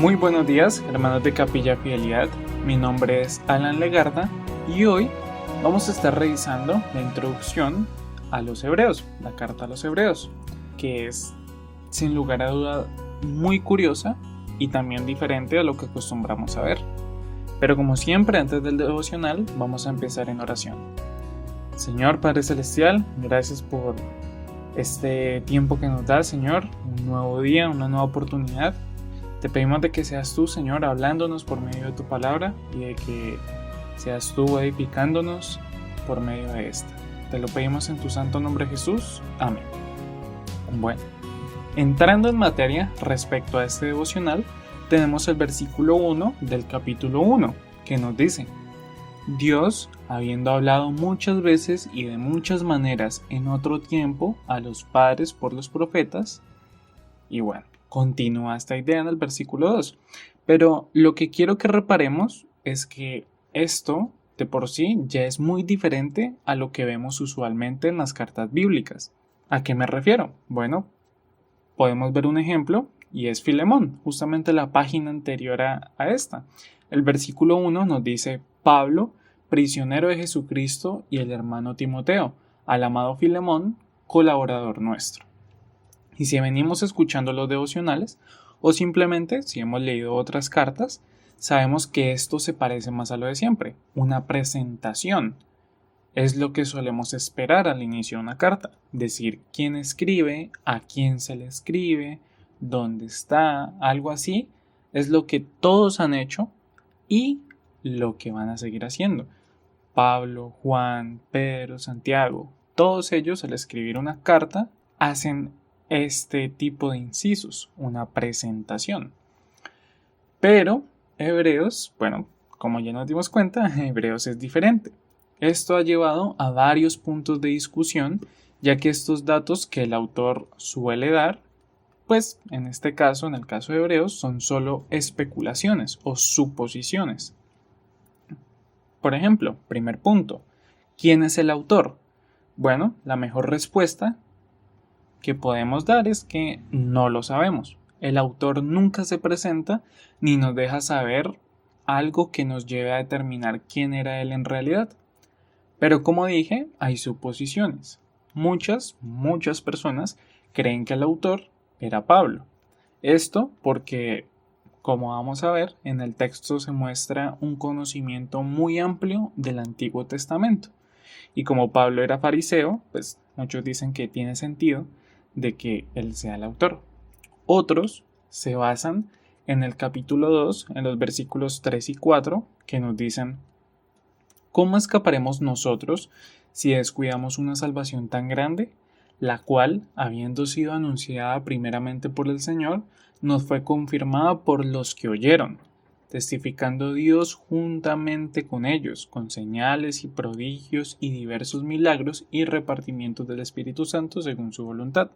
Muy buenos días, hermanos de Capilla Fidelidad. Mi nombre es Alan Legarda y hoy vamos a estar revisando la introducción a los Hebreos, la carta a los Hebreos, que es sin lugar a duda muy curiosa y también diferente a lo que acostumbramos a ver. Pero como siempre, antes del devocional, vamos a empezar en oración. Señor Padre Celestial, gracias por este tiempo que nos da, Señor, un nuevo día, una nueva oportunidad. Te pedimos de que seas tú, Señor, hablándonos por medio de tu palabra y de que seas tú edificándonos por medio de esta. Te lo pedimos en tu santo nombre, Jesús. Amén. Bueno, entrando en materia respecto a este devocional, tenemos el versículo 1 del capítulo 1, que nos dice: Dios, habiendo hablado muchas veces y de muchas maneras en otro tiempo a los padres por los profetas. Y bueno, continúa esta idea en el versículo 2. Pero lo que quiero que reparemos es que esto de por sí ya es muy diferente a lo que vemos usualmente en las cartas bíblicas. ¿A qué me refiero? Bueno, podemos ver un ejemplo y es Filemón, justamente la página anterior a esta. El versículo 1 nos dice: Pablo, prisionero de Jesucristo, y el hermano Timoteo, al amado Filemón, colaborador nuestro. Y si venimos escuchando los devocionales, o simplemente si hemos leído otras cartas, sabemos que esto se parece más a lo de siempre, una presentación. Es lo que solemos esperar al inicio de una carta, decir quién escribe, a quién se le escribe, dónde está, algo así, es lo que todos han hecho y lo que van a seguir haciendo. Pablo, Juan, Pedro, Santiago, todos ellos al escribir una carta hacen este tipo de incisos, una presentación. Pero Hebreos, bueno, como ya nos dimos cuenta, Hebreos es diferente. Esto ha llevado a varios puntos de discusión, ya que estos datos que el autor suele dar, pues en este caso, en el caso de Hebreos, son solo especulaciones o suposiciones. Por ejemplo, primer punto, ¿quién es el autor? Bueno, la mejor respuesta que podemos dar es que no lo sabemos. El autor nunca se presenta ni nos deja saber algo que nos lleve a determinar quién era él en realidad. Pero como dije, hay suposiciones. Muchas personas creen que el autor era Pablo. Esto porque, como vamos a ver, en el texto se muestra un conocimiento muy amplio del Antiguo Testamento. Y como Pablo era fariseo, pues muchos dicen que tiene sentido de que él sea el autor. Otros se basan en el capítulo 2, en los versículos 3 y 4, que nos dicen: ¿cómo escaparemos nosotros si descuidamos una salvación tan grande, la cual, habiendo sido anunciada primeramente por el Señor, nos fue confirmada por los que oyeron, testificando Dios juntamente con ellos, con señales y prodigios y diversos milagros y repartimientos del Espíritu Santo según su voluntad?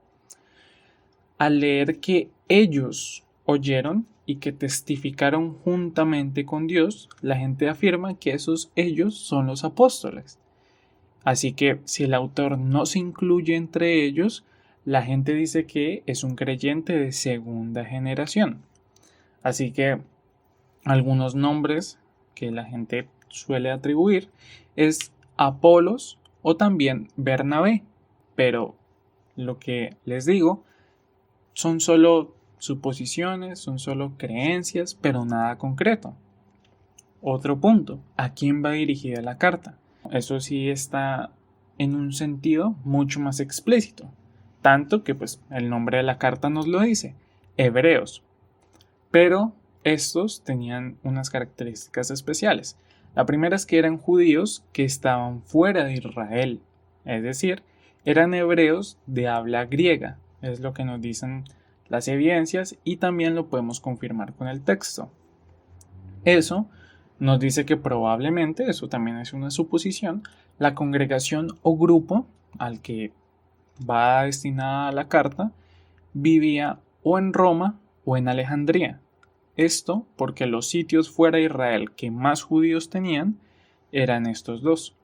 Al leer que ellos oyeron y que testificaron juntamente con Dios, la gente afirma que esos ellos son los apóstoles. Así que si el autor no se incluye entre ellos, la gente dice que es un creyente de segunda generación. Así que algunos nombres que la gente suele atribuir es Apolos o también Bernabé, pero lo que les digo son solo suposiciones, son solo creencias, pero nada concreto. Otro punto, ¿a quién va dirigida la carta? Eso sí está en un sentido mucho más explícito, tanto que pues el nombre de la carta nos lo dice, Hebreos. Pero estos tenían unas características especiales. La primera es que eran judíos que estaban fuera de Israel, es decir, eran hebreos de habla griega, es lo que nos dicen las evidencias y también lo podemos confirmar con el texto. Eso nos dice que probablemente, eso también es una suposición, la congregación o grupo al que va destinada la carta vivía o en Roma o en Alejandría. Esto porque los sitios fuera de Israel que más judíos tenían eran estos dos.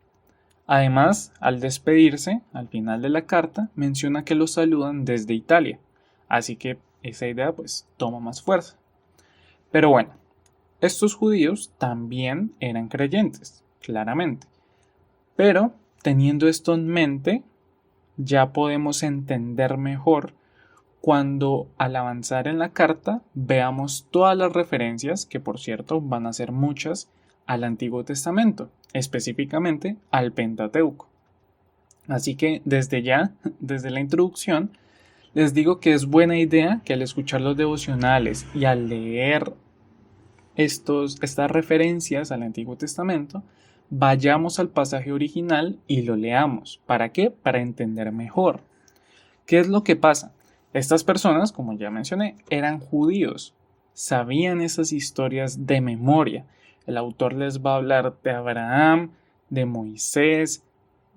Además, al despedirse, al final de la carta, menciona que los saludan desde Italia, así que esa idea pues toma más fuerza. Pero bueno, estos judíos también eran creyentes, claramente. Pero teniendo esto en mente, ya podemos entender mejor cuando al avanzar en la carta veamos todas las referencias, que por cierto van a ser muchas, al Antiguo Testamento, específicamente al Pentateuco. Así que desde ya, desde la introducción, les digo que es buena idea que al escuchar los devocionales y al leer estas referencias al Antiguo Testamento, vayamos al pasaje original y lo leamos. ¿Para qué? Para entender mejor. ¿Qué es lo que pasa? Estas personas, como ya mencioné, eran judíos, sabían esas historias de memoria. El autor les va a hablar de Abraham, de Moisés,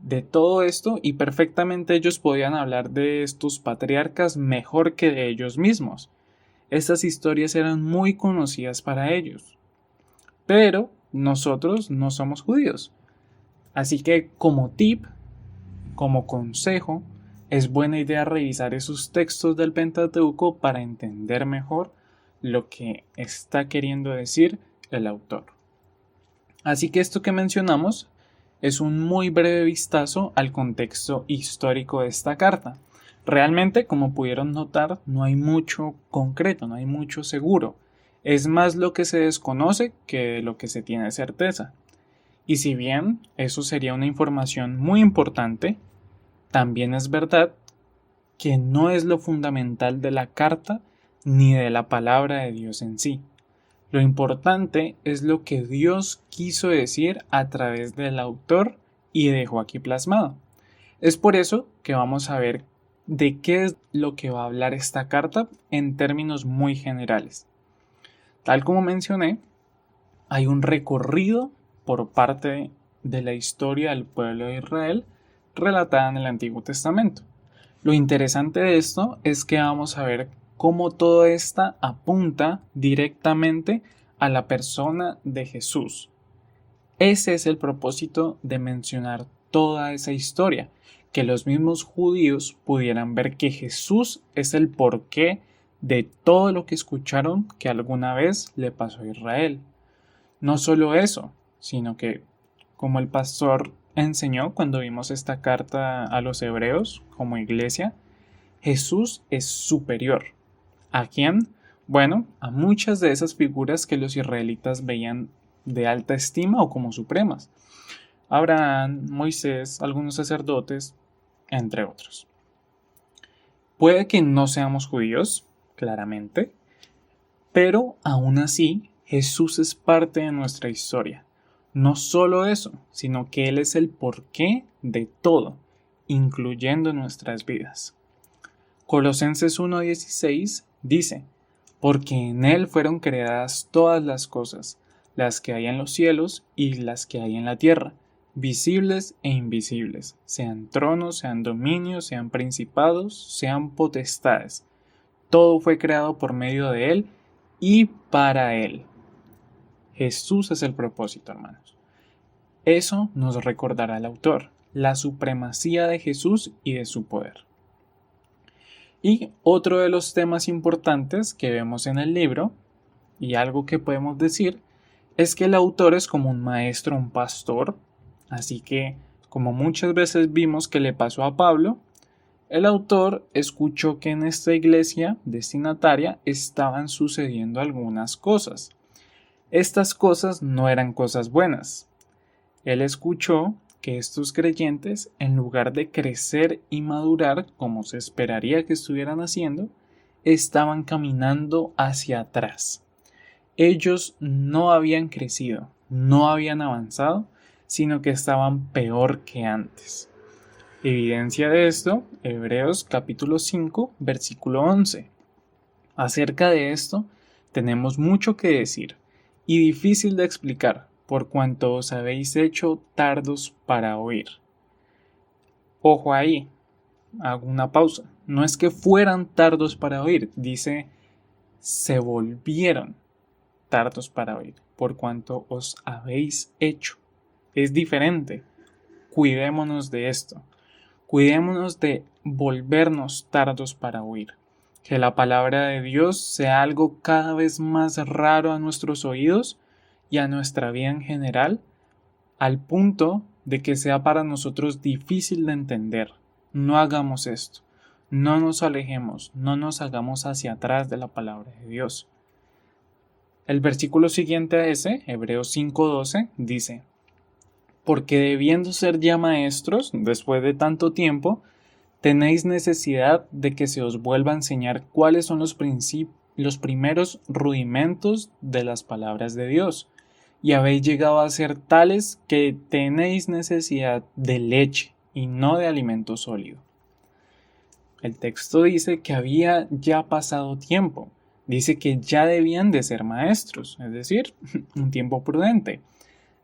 de todo esto, y perfectamente ellos podían hablar de estos patriarcas mejor que de ellos mismos. Estas historias eran muy conocidas para ellos. Pero nosotros no somos judíos. Así que como tip, como consejo, es buena idea revisar esos textos del Pentateuco para entender mejor lo que está queriendo decir el autor. Así que esto que mencionamos es un muy breve vistazo al contexto histórico de esta carta. Realmente, como pudieron notar, no hay mucho concreto, no hay mucho seguro. Es más lo que se desconoce que lo que se tiene certeza. Y si bien eso sería una información muy importante, también es verdad que no es lo fundamental de la carta ni de la palabra de Dios en sí. Lo importante es lo que Dios quiso decir a través del autor y dejó aquí plasmado. Es por eso que vamos a ver de qué es lo que va a hablar esta carta en términos muy generales. Tal como mencioné, hay un recorrido por parte de la historia del pueblo de Israel relatada en el Antiguo Testamento. Lo interesante de esto es que vamos a ver cómo todo esto apunta directamente a la persona de Jesús. Ese es el propósito de mencionar toda esa historia, que los mismos judíos pudieran ver que Jesús es el porqué de todo lo que escucharon que alguna vez le pasó a Israel. No solo eso, sino que, como el pastor enseñó cuando vimos esta carta a los hebreos como iglesia, Jesús es superior. ¿A quién? Bueno, a muchas de esas figuras que los israelitas veían de alta estima o como supremas. Abraham, Moisés, algunos sacerdotes, entre otros. Puede que no seamos judíos, claramente, pero aún así Jesús es parte de nuestra historia. No solo eso, sino que Él es el porqué de todo, incluyendo nuestras vidas. Colosenses 1:16 dice: porque en Él fueron creadas todas las cosas, las que hay en los cielos y las que hay en la tierra, visibles e invisibles, sean tronos, sean dominios, sean principados, sean potestades. Todo fue creado por medio de Él y para Él. Jesús es el propósito, hermanos. Eso nos recordará el autor, la supremacía de Jesús y de su poder. Y otro de los temas importantes que vemos en el libro, y algo que podemos decir, es que el autor es como un maestro, un pastor, así que, como muchas veces vimos que le pasó a Pablo, el autor escuchó que en esta iglesia destinataria estaban sucediendo algunas cosas. Estas cosas no eran cosas buenas. Él escuchó que estos creyentes, en lugar de crecer y madurar como se esperaría que estuvieran haciendo, estaban caminando hacia atrás. Ellos no habían crecido, no habían avanzado, sino que estaban peor que antes. Evidencia de esto, Hebreos capítulo 5, versículo 11. Acerca de esto, tenemos mucho que decir y difícil de explicar, por cuanto os habéis hecho tardos para oír. Ojo ahí, hago una pausa. No es que fueran tardos para oír, dice se volvieron tardos para oír, por cuanto os habéis hecho. Es diferente. Cuidémonos de esto. Cuidémonos de volvernos tardos para oír. Que la palabra de Dios sea algo cada vez más raro a nuestros oídos y a nuestra vida en general, al punto de que sea para nosotros difícil de entender. No hagamos esto. No nos alejemos, no nos hagamos hacia atrás de la palabra de Dios. El versículo siguiente a ese, Hebreos 5:12, dice: porque debiendo ser ya maestros, después de tanto tiempo, tenéis necesidad de que se os vuelva a enseñar cuáles son los primeros rudimentos de las palabras de Dios, y habéis llegado a ser tales que tenéis necesidad de leche y no de alimento sólido. El texto dice que había ya pasado tiempo, dice que ya debían de ser maestros, es decir, un tiempo prudente.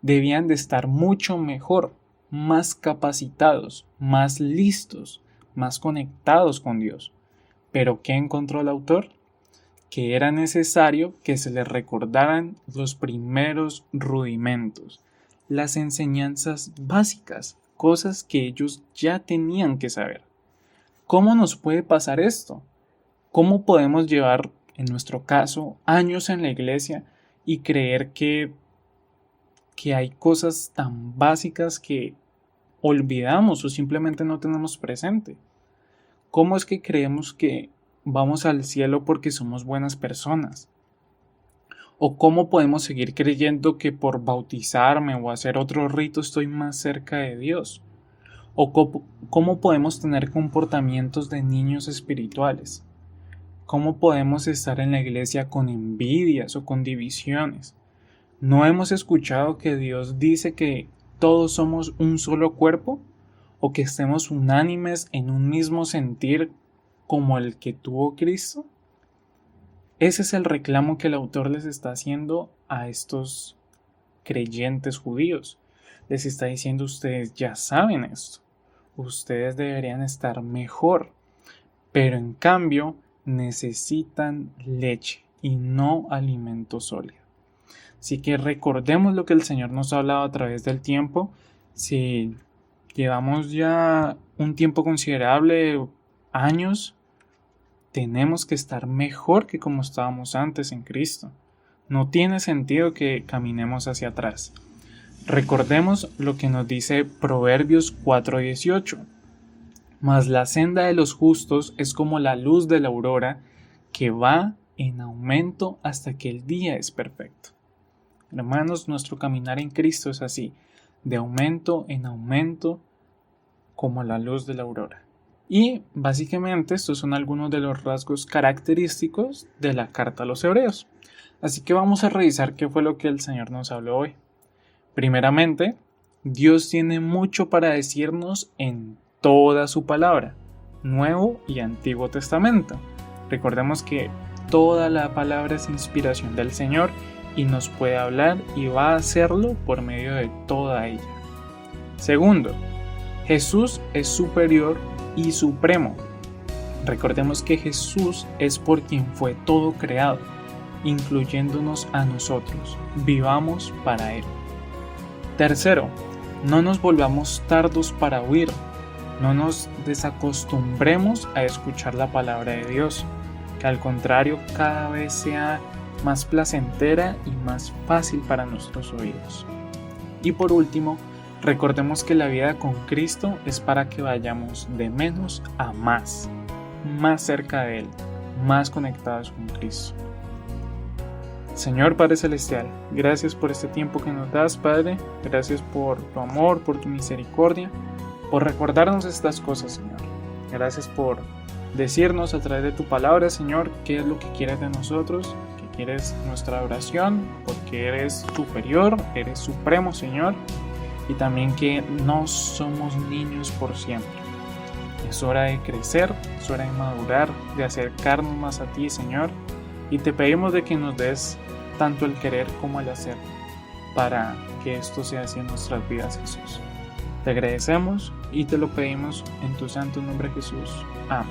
Debían de estar mucho mejor, más capacitados, más listos, más conectados con Dios. Pero ¿qué encontró el autor? Que era necesario que se les recordaran los primeros rudimentos, las enseñanzas básicas, cosas que ellos ya tenían que saber. ¿Cómo nos puede pasar esto? ¿Cómo podemos llevar, en nuestro caso, años en la iglesia y creer que hay cosas tan básicas que olvidamos o simplemente no tenemos presente? ¿Cómo es que creemos que vamos al cielo porque somos buenas personas? ¿O cómo podemos seguir creyendo que por bautizarme o hacer otro rito estoy más cerca de Dios? ¿O cómo podemos tener comportamientos de niños espirituales? ¿Cómo podemos estar en la iglesia con envidias o con divisiones? ¿No hemos escuchado que Dios dice que todos somos un solo cuerpo? ¿O que estemos unánimes en un mismo sentir como el que tuvo Cristo? Ese es el reclamo que el autor les está haciendo a estos creyentes judíos. Les está diciendo: ustedes ya saben esto, ustedes deberían estar mejor, pero en cambio necesitan leche y no alimento sólido. Así que recordemos lo que el Señor nos ha hablado a través del tiempo. Si llevamos ya un tiempo considerable, años, tenemos que estar mejor que como estábamos antes en Cristo. No tiene sentido que caminemos hacia atrás. Recordemos lo que nos dice Proverbios 4:18. Mas la senda de los justos es como la luz de la aurora, que va en aumento hasta que el día es perfecto. Hermanos, nuestro caminar en Cristo es así, de aumento en aumento, como la luz de la aurora. Y básicamente estos son algunos de los rasgos característicos de la carta a los Hebreos. Así que vamos a revisar qué fue lo que el Señor nos habló hoy. Primeramente, Dios tiene mucho para decirnos en toda su palabra, Nuevo y Antiguo Testamento. Recordemos que toda la palabra es inspiración del Señor y nos puede hablar y va a hacerlo por medio de toda ella. Segundo, Jesús es superior y supremo. Recordemos que Jesús es por quien fue todo creado, incluyéndonos a nosotros. Vivamos para Él. Tercero, no nos volvamos tardos para oír. No nos desacostumbremos a escuchar la palabra de Dios, que al contrario cada vez sea más placentera y más fácil para nuestros oídos. Y por último, recordemos que la vida con Cristo es para que vayamos de menos a más cerca de Él, más conectados con Cristo. Señor Padre Celestial, gracias por este tiempo que nos das, Padre. Gracias por tu amor, por tu misericordia, por recordarnos estas cosas, Señor. Gracias por decirnos a través de tu palabra, Señor, qué es lo que quieres de nosotros, que quieres nuestra oración, porque eres superior, eres supremo, Señor, y también que no somos niños por siempre. Es hora de crecer, es hora de madurar, de acercarnos más a ti, Señor, y te pedimos de que nos des tanto el querer como el hacer para que esto sea así en nuestras vidas, Jesús. Te agradecemos y te lo pedimos en tu santo nombre, Jesús. Amén.